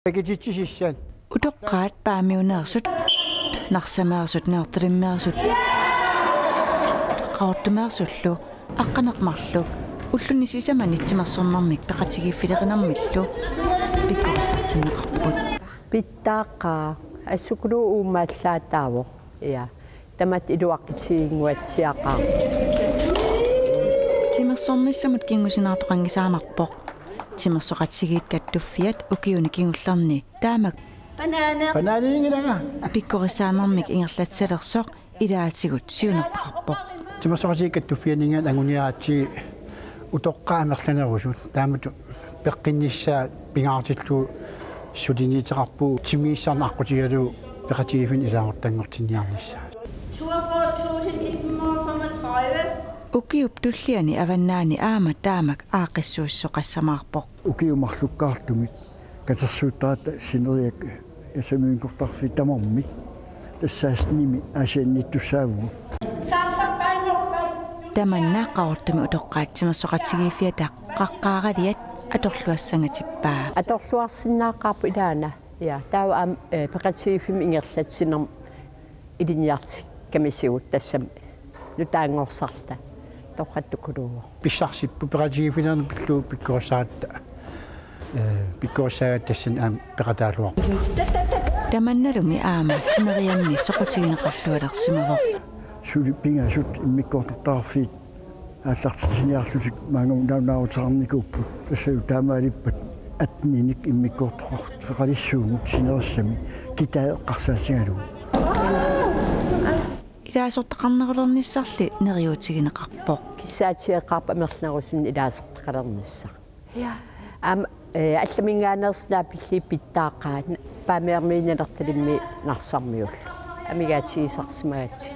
Pekititsisissan. Utoqqaat paamiuneersut narsameersut neortalimmeersut qaortumeersullu aqqaneqmarlu ulluni sisamanittimarsornarmik peqatigiffilerinarmillu pikkorissartinneqarput pittaaqaa assukulu uumaallaataavo ja tamat iluaqqisiinguatsiaqaa timersornissamut kingusinartoqangisaanarpoq timersoqatsigiit kattuffiat ukiunikingullarni taamak Bananiingilanga. pikkorissaanarmik ingerlatsalersoq ilaatigut siunertarpoq Timersoqasiikattuffianinga anguniaatsi utoqqaamerlanerusut taamatu peqqinnissaa pingaartillu sudiniiteqarpu timiissarnaqqutigalu peqatigifin ilaangortangortinniarnissaa ukiup tulliani avannaani aama taamak aaqissuissoqassamaarpoq ukiumarlukkaartumik katersuuttaata sineriak yasamiinkortarfi tamarmik tassaasnimi asiannittussaavugu tamanna qaortumi utoqqaatsimersoqatigiiffiata qaqqaaraliat atorluassangatippaa atorluarsinnaaqaarpu ilaana ja taawa am peqatigifim ingerlatsinner iliniarti kamisigut tassam nutaangorsarta toqqattukuluugu pissarsipu peqatigifinerni pillu pikkorissaatta pikkorissaagaat tassan aam peqataaluaq tamannalumi aama sineriamni soqutigineqallualersimavoq sulipingasut immikkortartarfiit ааллартитиниарлутик маангам наунаутерникууппут тассау таамаалиппат атниник иммиккортоқарт феқалиссуугут синериссами китаеққарсаатигалу илаасортақарнерулерниссарли нериутигинеқарпоқ киссаатиеқарпа амерлнерусин илаасортақалернисса я ам алламингаанерснаа пилли питтааққаат паамиармииналерталимми нарсармиулла амигаатигисарсимаати